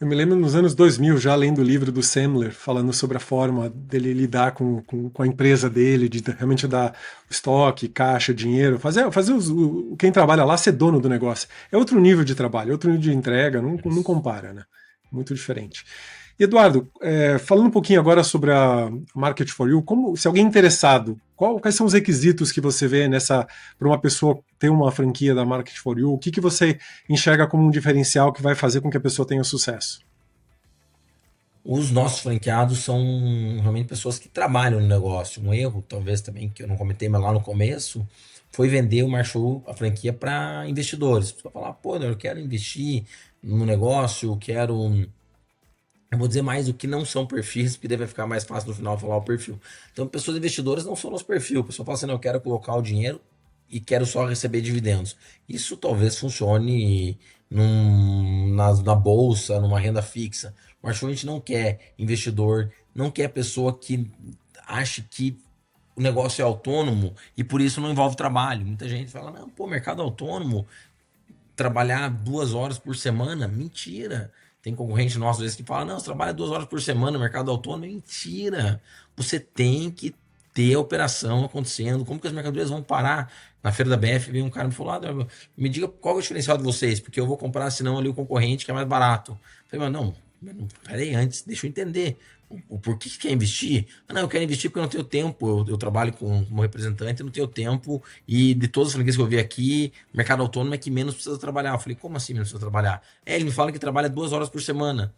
A: Eu me lembro nos anos 2000, já lendo o livro do Semler, falando sobre a forma dele lidar com a empresa dele, de realmente dar estoque, caixa, dinheiro, fazer quem trabalha lá ser dono do negócio. É outro nível de trabalho, é outro nível de entrega, não compara, né? Muito diferente. E Eduardo, falando um pouquinho agora sobre a Market for You, se alguém é interessado, quais são os requisitos que você vê para uma pessoa ter uma franquia da Market for You? O que você enxerga como um diferencial que vai fazer com que a pessoa tenha sucesso?
C: Os nossos franqueados são realmente pessoas que trabalham no negócio. Um erro, talvez também, que eu não comentei, mas lá no começo, foi vender o Marshall, a franquia, para investidores. A pessoa falar, pô, eu quero investir no negócio, eu vou dizer mais o que não são perfis, porque deve ficar mais fácil no final falar o perfil. Então, pessoas investidoras não são nosso perfil. A pessoa fala assim, não, eu quero colocar o dinheiro e quero só receber dividendos. Isso talvez funcione na bolsa, numa renda fixa. Mas a gente não quer investidor, não quer pessoa que ache que o negócio é autônomo e por isso não envolve trabalho. Muita gente fala, não, pô, mercado autônomo, trabalhar 2 horas por semana, mentira. Tem concorrente nosso às vezes que fala, não, você trabalha 2 horas por semana no mercado autônomo, mentira. Você tem que ter a operação acontecendo. Como que as mercadorias vão parar? Na feira da BF, veio um cara e me falou, me diga qual é o diferencial de vocês, porque eu vou comprar, senão ali o concorrente que é mais barato. Eu falei, mas não, peraí, antes, deixa eu entender. O porquê que quer investir? Ah, não, eu quero investir porque eu não tenho tempo. Eu trabalho como representante, eu não tenho tempo. E de todas as franquias que eu vi aqui, o mercado autônomo é que menos precisa trabalhar. Eu falei, como assim menos precisa trabalhar? Ele me fala que trabalha 2 horas por semana.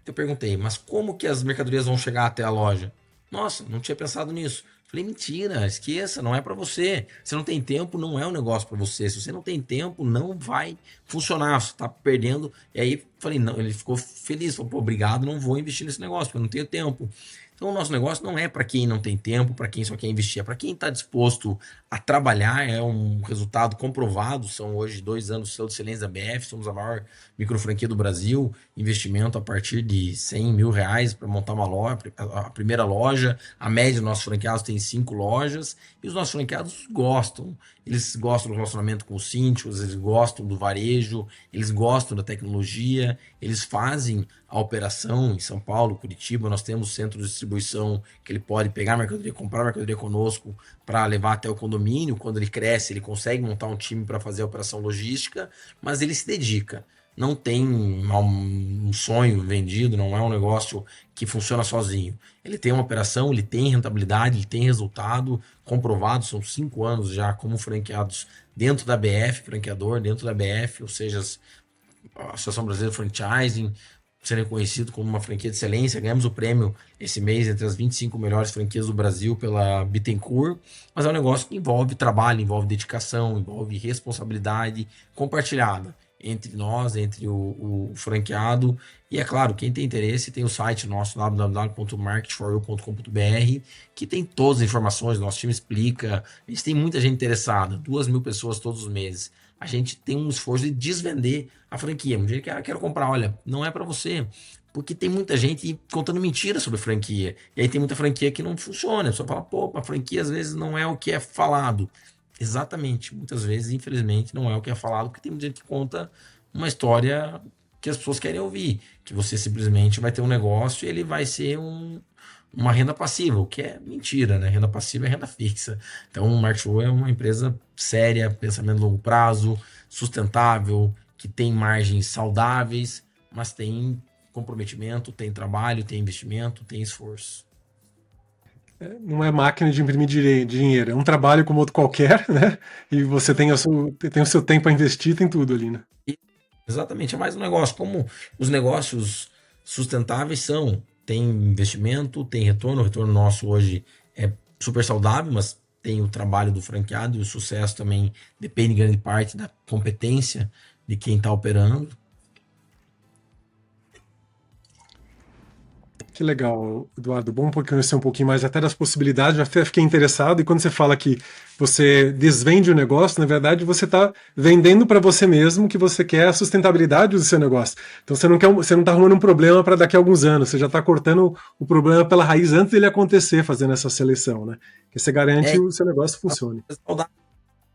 C: Eu perguntei, mas como que as mercadorias vão chegar até a loja? Nossa, não tinha pensado nisso. Falei, mentira, esqueça, não é para você. Se não tem tempo, não é um negócio para você. Se você não tem tempo, não vai funcionar, você tá perdendo. E aí, falei, não, ele ficou feliz, falou, pô, obrigado, não vou investir nesse negócio, porque eu não tenho tempo. Então, o nosso negócio não é para quem não tem tempo, para quem só quer investir, é para quem está disposto a trabalhar. É um resultado comprovado. São hoje 2 anos de excelência da BF, somos a maior microfranquia do Brasil. Investimento a partir de 100 mil reais para montar uma loja, a primeira loja. A média dos nossos franqueados tem 5 lojas e os nossos franqueados gostam. Eles gostam do relacionamento com os síndicos, eles gostam do varejo, eles gostam da tecnologia, eles fazem a operação em São Paulo, Curitiba. Nós temos centro de distribuição que ele pode pegar a mercadoria, comprar a mercadoria conosco para levar até o condomínio. Quando ele cresce, ele consegue montar um time para fazer a operação logística, mas ele se dedica. Não tem um sonho vendido, não é um negócio que funciona sozinho. Ele tem uma operação, ele tem rentabilidade, ele tem resultado comprovado. São 5 anos já como franqueados dentro da BF, franqueador dentro da BF, ou seja, a Associação Brasileira de Franchising, sendo reconhecido como uma franquia de excelência. Ganhamos o prêmio esse mês entre as 25 melhores franquias do Brasil pela Bittencourt, mas é um negócio que envolve trabalho, envolve dedicação, envolve responsabilidade compartilhada entre nós, entre o franqueado. E é claro, quem tem interesse tem o site nosso www.marketforyou.com.br, que tem todas as informações, nosso time explica. A gente tem muita gente interessada, 2.000 pessoas todos os meses. A gente tem um esforço de desvender a franquia. Um dia que quero comprar, olha, não é para você, porque tem muita gente contando mentira sobre franquia. E aí tem muita franquia que não funciona. Só fala, pô, a franquia às vezes não é o que é falado. Exatamente. Muitas vezes, infelizmente, não é o que é falado, porque tem muita gente que conta uma história que as pessoas querem ouvir. Que você simplesmente vai ter um negócio e ele vai ser uma renda passiva, o que é mentira, né? Renda passiva é renda fixa. Então, o Market Show é uma empresa séria, pensamento a longo prazo, sustentável, que tem margens saudáveis, mas tem comprometimento, tem trabalho, tem investimento, tem esforço.
A: Não é máquina de imprimir dinheiro, é um trabalho como outro qualquer, né? E você tem o seu tempo a investir, tem tudo ali, né?
C: Exatamente, é mais um negócio. Como os negócios sustentáveis são, tem investimento, tem retorno. O retorno nosso hoje é super saudável, mas tem o trabalho do franqueado e o sucesso também depende em grande parte da competência de quem está operando.
A: Que legal, Eduardo. Bom conhecer um pouquinho mais até das possibilidades. Já fiquei interessado. E quando você fala que você desvende o negócio, na verdade você está vendendo para você mesmo que você quer a sustentabilidade do seu negócio. Então você não está arrumando um problema para daqui a alguns anos. Você já está cortando o problema pela raiz antes dele acontecer, fazendo essa seleção, né? Que você garante que
C: É
A: o seu negócio funcione.
C: saudável.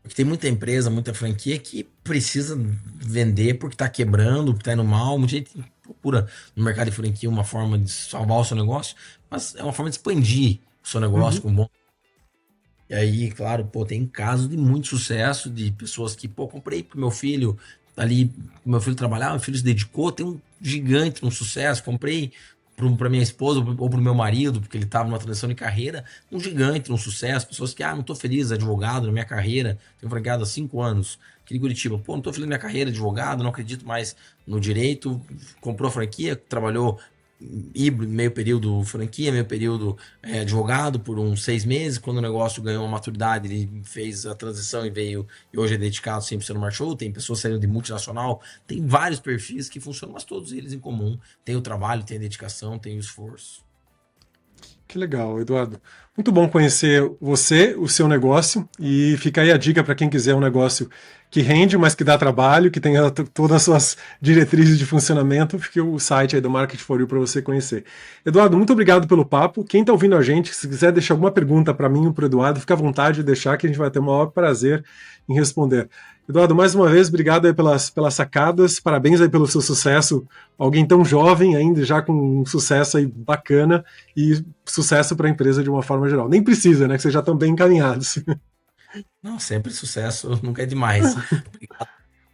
C: Porque tem muita empresa, muita franquia que precisa vender porque está quebrando, porque está indo mal. Muita gente procura no mercado de franquia uma forma de salvar o seu negócio, mas é uma forma de expandir o seu negócio
A: Uhum.
C: com bom. E aí, claro, pô, tem casos de muito sucesso de pessoas que, pô, comprei pro meu filho ali, meu filho trabalhar, meu filho se dedicou, tem um gigante, um sucesso, comprei pra minha esposa ou pro meu marido, porque ele tava numa transição de carreira, um gigante, um sucesso, pessoas que, não tô feliz, advogado, na minha carreira, tenho franqueado há 5 anos, aqui em Curitiba, pô, não tô feliz na minha carreira, advogado, não acredito mais no direito, comprou a franquia, trabalhou híbrido, meio período franquia, meio período advogado por uns 6 meses. Quando o negócio ganhou uma maturidade, ele fez a transição e veio, e hoje é dedicado 100% no Marshall. Tem pessoas saindo de multinacional, tem vários perfis que funcionam, mas todos eles em comum. Tem o trabalho, tem a dedicação, tem o esforço.
A: Que legal, Eduardo. Muito bom conhecer você, o seu negócio, e fica aí a dica para quem quiser um negócio que rende, mas que dá trabalho, que tenha todas as suas diretrizes de funcionamento, fica o site aí do Market for You para você conhecer. Eduardo, muito obrigado pelo papo. Quem está ouvindo a gente, se quiser deixar alguma pergunta para mim ou para o Eduardo, fica à vontade de deixar, que a gente vai ter o maior prazer em responder. Eduardo, mais uma vez, obrigado aí pelas sacadas, parabéns aí pelo seu sucesso, alguém tão jovem ainda, já com um sucesso aí bacana, e sucesso para a empresa de uma forma geral. Nem precisa, né, que vocês já estão bem encaminhados.
C: Não, sempre sucesso, nunca é demais. Obrigado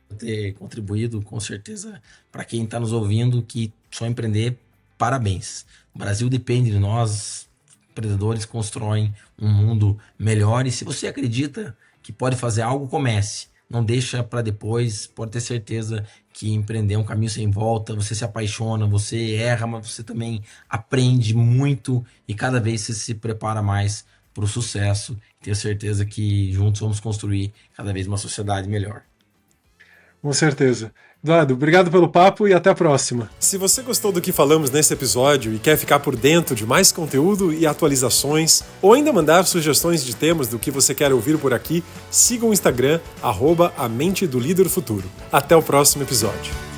C: por ter contribuído, com certeza, para quem está nos ouvindo, que só empreender, parabéns. O Brasil depende de nós, empreendedores constroem um mundo melhor. E se você acredita que pode fazer algo, comece. Não deixa para depois. Pode ter certeza que empreender é um caminho sem volta. Você se apaixona, você erra, mas você também aprende muito e cada vez você se prepara mais para o sucesso. Tenho certeza que juntos vamos construir cada vez uma sociedade melhor.
A: Com certeza. Eduardo, obrigado pelo papo e até a próxima. Se você gostou do que falamos nesse episódio e quer ficar por dentro de mais conteúdo e atualizações, ou ainda mandar sugestões de temas do que você quer ouvir por aqui, siga o Instagram, @a mente do líder futuro. Até o próximo episódio.